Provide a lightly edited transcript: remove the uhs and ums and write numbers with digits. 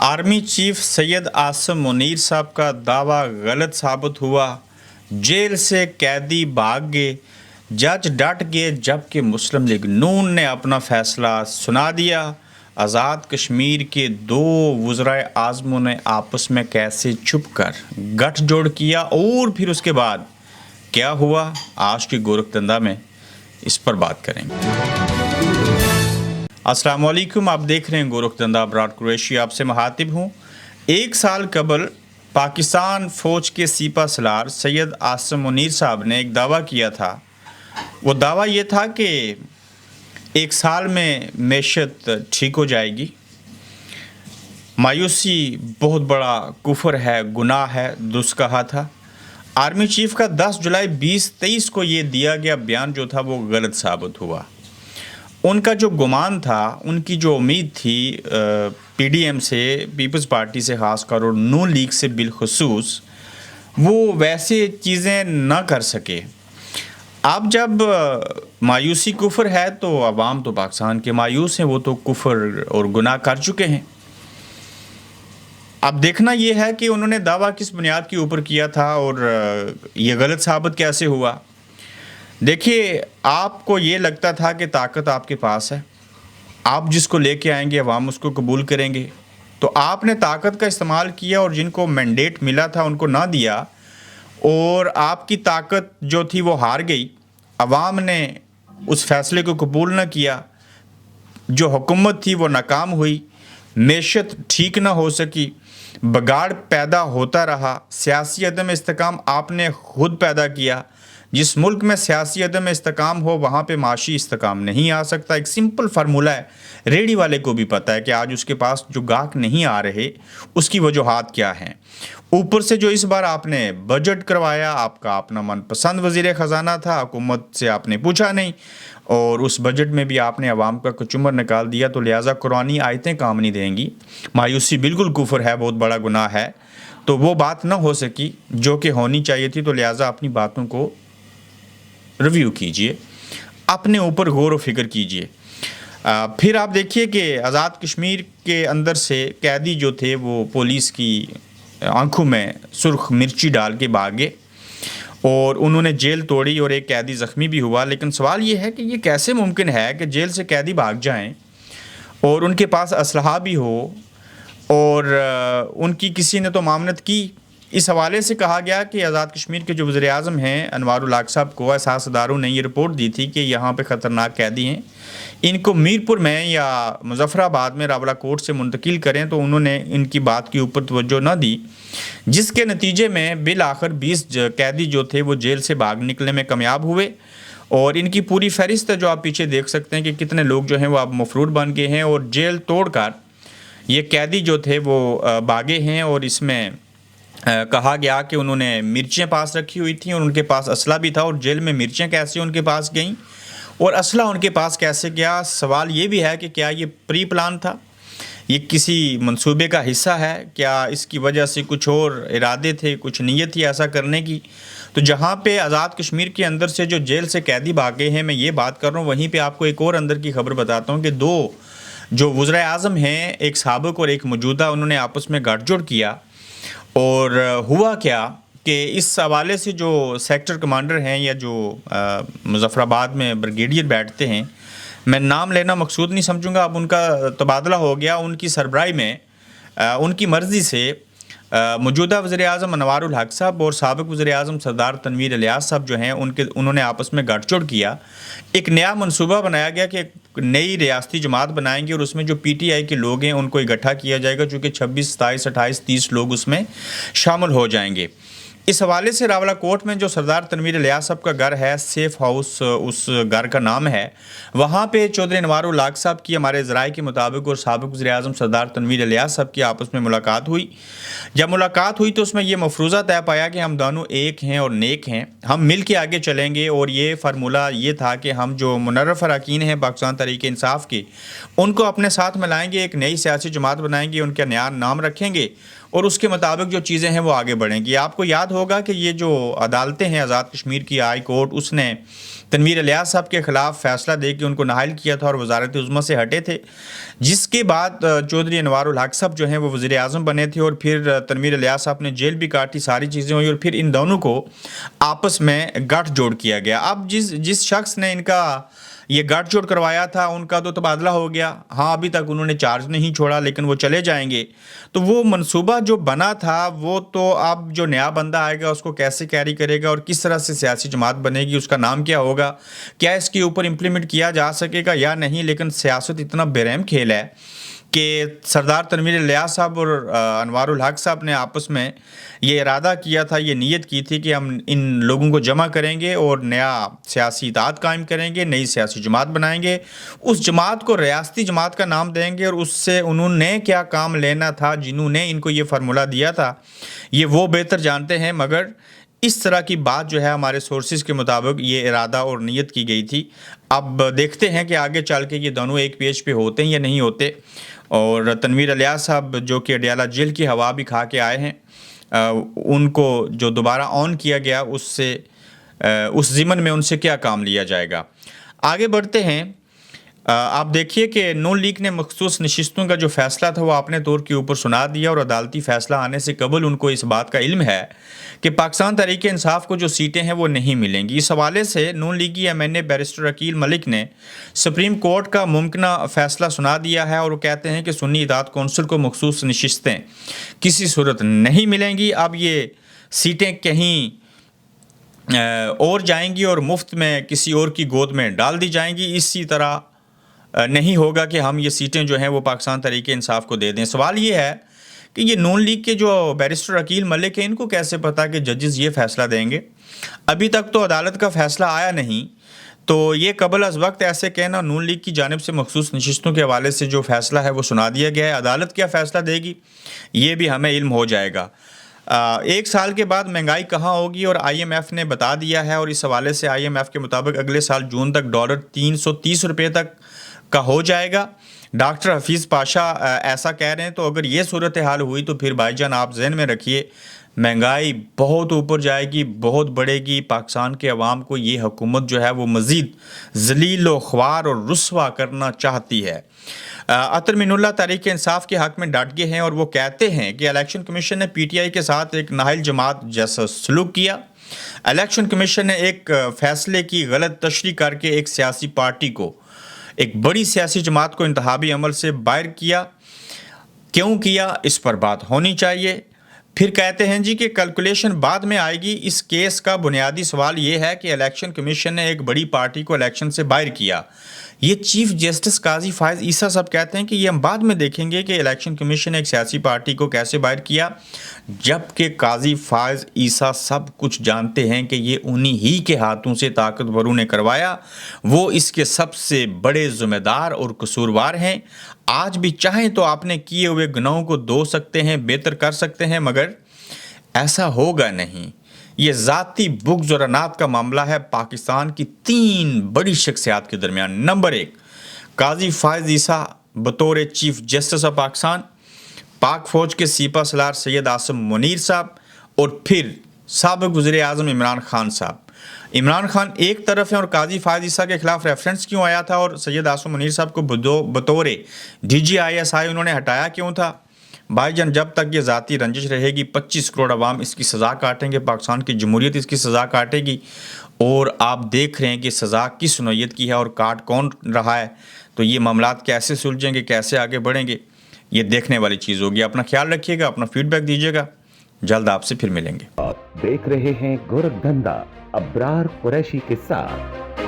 Army chief Syed Asim Munir साहब का दावा गलत साबित हुआ। जेल से कैदी भाग गए। जज डट गए जबकि मुस्लिम लीग नून ने अपना फैसला सुना दिया। आज़ाद कश्मीर के दो वज़राए आज़मों ने आपस में कैसे छुप कर गठजोड़ किया और फिर उसके बाद क्या हुआ, आज की गोरखधंधा में इस पर बात करेंगे। अस्सलाम वालेकुम, आप देख रहे हैं गोरखधंधा ब्रॉड कुरैशी, आपसे मुखातिब हूँ। एक साल कबल पाकिस्तान फ़ौज के सिपा सलार सैयद आसिम मुनीर साहब ने एक दावा किया था। वो दावा ये था कि एक साल में मैशत ठीक हो जाएगी। मायूसी बहुत बड़ा कुफर है, गुनाह है, दुरुस्त कहा था। आर्मी चीफ का 10 जुलाई 2023 को ये दिया गया बयान जो था वो गलत साबित हुआ। उनका जो गुमान था, उनकी जो उम्मीद थी पीडीएम से, पीपल्स पार्टी से ख़ासकर और नून लीग से बिलखुसूस, वो वैसे चीज़ें ना कर सके। अब जब मायूसी कुफर है तो अवाम तो पाकिस्तान के मायूस हैं, वो तो कुफर और गुनाह कर चुके हैं। अब देखना ये है कि उन्होंने दावा किस बुनियाद के ऊपर किया था और ये गलत साबित कैसे हुआ। देखिए, आपको ये लगता था कि ताकत आपके पास है, आप जिसको लेके आएंगे अवाम उसको कबूल करेंगे, तो आपने ताकत का इस्तेमाल किया और जिनको मैंडेट मिला था उनको ना दिया और आपकी ताकत जो थी वो हार गई। अवाम ने उस फैसले को कबूल ना किया, जो हुकूमत थी वो नाकाम हुई, मैशत ठीक ना हो सकी, बगाड़ पैदा होता रहा। सियासी अदम इस्तेकाम आपने खुद पैदा किया। जिस मुल्क में सियासी अदम इस्तेकाम हो वहाँ पे माशी इस्तेकाम नहीं आ सकता। एक सिंपल फार्मूला है, रेडी वाले को भी पता है कि आज उसके पास जो गाहक नहीं आ रहे उसकी वजूहात क्या हैं। ऊपर से जो इस बार आपने बजट करवाया, आपका अपना मनपसंद वज़ीर ख़जाना था, हुकूमत से आपने पूछा नहीं और उस बजट में भी आपने अवाम का कचुम्बर निकाल दिया, तो लिहाजा कुरानी आयतें काम नहीं देंगी। मायूसी बिल्कुल कुफर है, बहुत बड़ा गुनाह है, तो वो बात ना हो सकी जो कि होनी चाहिए थी। तो लिहाजा अपनी बातों को रिव्यू कीजिए, अपने ऊपर गौर व फिक्र कीजिए। फिर आप देखिए कि आज़ाद कश्मीर के अंदर से कैदी जो थे वो पुलिस की आंखों में सुर्ख मिर्ची डाल के भागे और उन्होंने जेल तोड़ी और एक कैदी ज़ख्मी भी हुआ। लेकिन सवाल ये है कि ये कैसे मुमकिन है कि जेल से कैदी भाग जाएं और उनके पास असलहा भी हो और उनकी किसी ने तो मामनत की। इस हवाले से कहा गया कि आज़ाद कश्मीर के जो वज़ीर आज़म हैं अनवारुल हक साहब को एहसासदारों ने ये रिपोर्ट दी थी कि यहाँ पे ख़तरनाक कैदी हैं, इनको मीरपुर में या मुज़फ़्फ़राबाद में रावला कोर्ट से मुंतकिल करें, तो उन्होंने इनकी बात के ऊपर तवज्जो न दी, जिसके नतीजे में बिल आखिर 20 कैदी जो थे वो जेल से भाग निकलने में कामयाब हुए। और इनकी पूरी फहरिस्त है जो आप पीछे देख सकते हैं कि कितने लोग जो हैं वो अब मफरूर बन गए हैं और जेल तोड़ कर ये कैदी जो थे वो भागे हैं। और इसमें कहा गया कि उन्होंने मिर्चें पास रखी हुई थी और उनके पास असला भी था, और जेल में मिर्चें कैसे उनके पास गईं और असला उनके पास कैसे गया। सवाल ये भी है कि क्या ये प्री प्लान था, ये किसी मंसूबे का हिस्सा है, क्या इसकी वजह से कुछ और इरादे थे, कुछ नीयत थी ऐसा करने की। तो जहाँ पे आज़ाद कश्मीर के अंदर से जो जेल से कैदी भागे हैं, मैं ये बात कर रहा हूँ, वहीं पे आपको एक और अंदर की खबर बताता हूँ कि दो जो वज़ीर आज़म हैं, एक साबिक और एक मौजूदा, उन्होंने आपस में गठजोड़ किया। और हुआ क्या कि इस हवाले से जो सेक्टर कमांडर हैं या जो मुज़फ़्फ़राबाद में ब्रिगेडियर बैठते हैं, मैं नाम लेना मकसूद नहीं समझूंगा, अब उनका तबादला हो गया। उनकी सरबराही में उनकी मर्ज़ी से मौजूदा वज़ीर आज़म अनवारुल हक साहब और साबिक़ वज़ीर आज़म सरदार तनवीर इलियास साहब जो हैं उन्होंने आपस में गठजोड़ किया। एक नया मंसूबा बनाया गया कि एक नई रियासती जमात बनाएंगे और उसमें जो पीटीआई के लोग हैं उनको इकट्ठा किया जाएगा, चूँकि 26, 27, 28, 30 लोग उसमें शामिल हो जाएंगे। इस हवाले से रावला कोर्ट में जो सरदार तनवीर इलियास साहब का घर है, सेफ़ हाउस उस घर का नाम है, वहाँ पे चौधरी अनवारुल हक साहब की हमारे ज़राए के मुताबिक और साबिक़ वज़ीर आज़म सरदार तनवीर इलियास साहब की आपस में मुलाकात हुई। जब मुलाकात हुई तो उसमें ये मफरूज़ा तय पाया कि हम दोनों एक हैं और नेक हैं, हम मिल के आगे चलेंगे। और ये फार्मूला ये था कि हम जो मुनर्रफ़ अरकान हैं पाकिस्तान तहरीक-ए-इंसाफ़ के, उनको अपने साथ मिलाएंगे, एक नई सियासी जमात बनाएंगे, उनका नया नाम रखेंगे और उसके मुताबिक जो चीज़ें हैं वो आगे बढ़ेंगी। आपको याद होगा कि ये जो अदालतें हैं, आज़ाद कश्मीर की हाई कोर्ट, उसने تنویر الیاس صاحب کے خلاف فیصلہ دے کے ان کو نااہل کیا تھا اور وزارت عظمیٰ سے ہٹے تھے، جس کے بعد چودھری انوار الحق صاحب جو ہیں وہ وزیر اعظم بنے تھے، اور پھر تنویر الیاس صاحب نے جیل بھی کاٹی، ساری چیزیں ہوئی، اور پھر ان دونوں کو آپس میں گٹھ جوڑ کیا گیا۔ اب جس شخص نے ان کا یہ گٹھ جوڑ کروایا تھا ان کا تو تبادلہ ہو گیا، ہاں ابھی تک انہوں نے چارج نہیں چھوڑا لیکن وہ چلے جائیں گے، تو وہ منصوبہ جو بنا تھا وہ تو اب جو نیا بندہ آئے گا اس کو کیسے کیری کرے گا اور کس طرح سے سیاسی جماعت بنے گی، اس کا نام کیا ہوگا، کیا اس کے اوپر امپلیمنٹ کیا جا سکے گا یا نہیں، لیکن سیاست اتنا بے رحم کھیل ہے کہ سردار تنویر الیاس صاحب اور انوار الحق صاحب نے آپس میں یہ ارادہ کیا تھا، یہ نیت کی تھی کہ ہم ان لوگوں کو جمع کریں گے اور نیا سیاسی اتحاد قائم کریں گے، نئی سیاسی جماعت بنائیں گے، اس جماعت کو ریاستی جماعت کا نام دیں گے، اور اس سے انہوں نے کیا کام لینا تھا، جنہوں نے ان کو یہ فارمولہ دیا تھا یہ وہ بہتر جانتے ہیں، مگر اس طرح کی بات جو ہے ہمارے سورسز کے مطابق یہ ارادہ اور نیت کی گئی تھی۔ اب دیکھتے ہیں کہ آگے چل کے یہ دونوں ایک پیج پہ ہوتے ہیں یا نہیں ہوتے، اور تنویر الیاس صاحب جو کہ اڈیالہ جیل کی ہوا بھی کھا کے آئے ہیں، ان کو جو دوبارہ آن کیا گیا اس ضمن میں ان سے کیا کام لیا جائے گا۔ آگے بڑھتے ہیں۔ آپ دیکھیے کہ نون لیگ نے مخصوص نشستوں کا جو فیصلہ تھا وہ اپنے طور کے اوپر سنا دیا، اور عدالتی فیصلہ آنے سے قبل ان کو اس بات کا علم ہے کہ پاکستان تحریک انصاف کو جو سیٹیں ہیں وہ نہیں ملیں گی۔ اس حوالے سے نون لیگی ایم این اے بیرسٹر عقیل ملک نے سپریم کورٹ کا ممکنہ فیصلہ سنا دیا ہے، اور وہ کہتے ہیں کہ سنی اتحاد کونسل کو مخصوص نشستیں کسی صورت نہیں ملیں گی۔ اب یہ سیٹیں کہیں اور جائیں گی اور مفت میں کسی اور کی گود میں ڈال دی جائیں گی، اسی طرح نہیں ہوگا کہ ہم یہ سیٹیں جو ہیں وہ پاکستان تحریک انصاف کو دے دیں۔ سوال یہ ہے کہ یہ نون لیگ کے جو بیرسٹر عقیل ملک ہیں ان کو کیسے پتا کہ ججز یہ فیصلہ دیں گے؟ ابھی تک تو عدالت کا فیصلہ آیا نہیں، تو یہ قبل از وقت ایسے کہنا نون لیگ کی جانب سے مخصوص نشستوں کے حوالے سے جو فیصلہ ہے وہ سنا دیا گیا ہے، عدالت کیا فیصلہ دے گی یہ بھی ہمیں علم ہو جائے گا۔ ایک سال کے بعد مہنگائی کہاں ہوگی، اور آئی ایم ایف نے بتا دیا ہے، اور اس حوالے سے آئی ایم ایف کے مطابق اگلے سال جون تک ڈالر 330 روپے تک کا ہو جائے گا۔ ڈاکٹر حفیظ پاشا ایسا کہہ رہے ہیں، تو اگر یہ صورتحال ہوئی تو پھر بھائی جان آپ ذہن میں رکھیے مہنگائی بہت اوپر جائے گی، بہت بڑھے گی، پاکستان کے عوام کو یہ حکومت جو ہے وہ مزید ذلیل و خوار اور رسوا کرنا چاہتی ہے۔ عطر مین اللہ تحریک انصاف کے حق میں ڈٹ گئے ہیں، اور وہ کہتے ہیں کہ الیکشن کمیشن نے پی ٹی آئی کے ساتھ ایک نااہل جماعت جیسا سلوک کیا۔ الیکشن کمیشن نے ایک فیصلے کی غلط تشریح کر کے ایک سیاسی پارٹی کو، ایک بڑی سیاسی جماعت کو انتخابی عمل سے باہر کیا۔ کیوں کیا اس پر بات ہونی چاہیے۔ پھر کہتے ہیں جی کہ کیلکولیشن بعد میں آئے گی۔ اس کیس کا بنیادی سوال یہ ہے کہ الیکشن کمیشن نے ایک بڑی پارٹی کو الیکشن سے باہر کیا۔ یہ چیف جسٹس قاضی فائز عیسیٰ صاحب کہتے ہیں کہ یہ ہم بعد میں دیکھیں گے کہ الیکشن کمیشن نے ایک سیاسی پارٹی کو کیسے باہر کیا، جبکہ قاضی فائز عیسیٰ سب کچھ جانتے ہیں کہ یہ انہی ہی کے ہاتھوں سے طاقتوروں نے کروایا، وہ اس کے سب سے بڑے ذمہ دار اور قصوروار ہیں۔ آج بھی چاہیں تو آپ نے کیے ہوئے گناہوں کو دھو سکتے ہیں، بہتر کر سکتے ہیں، مگر ایسا ہوگا نہیں۔ یہ ذاتی بغض اور انات کا معاملہ ہے پاکستان کی 3 بڑی شخصیات کے درمیان۔ نمبر 1 قاضی فائز عیسیٰ بطور چیف جسٹس آف پاکستان، پاک فوج کے سپہ سالار سید عاصم منیر صاحب، اور پھر سابق وزیر اعظم عمران خان صاحب۔ عمران خان ایک طرف ہیں اور قاضی فائز عیسیٰ کے خلاف ریفرنس کیوں آیا تھا، اور سید عاصم منیر صاحب کو بطور D G I S I انہوں نے ہٹایا کیوں تھا؟ بھائی جان جب تک یہ ذاتی رنجش رہے گی 25 کروڑ عوام اس کی سزا کاٹیں گے، پاکستان کی جمہوریت اس کی سزا کاٹے گی، اور آپ دیکھ رہے ہیں کہ سزا کس نوعیت کی ہے اور کاٹ کون رہا ہے، تو یہ معاملات کیسے سلجھیں گے، کیسے آگے بڑھیں گے، یہ دیکھنے والی چیز ہوگی۔ اپنا خیال رکھیے گا، اپنا فیڈ بیک دیجیے گا، جلد آپ سے پھر ملیں گے۔ آپ دیکھ رہے ہیں گورکھ دھندا ابرار قریشی کے ساتھ۔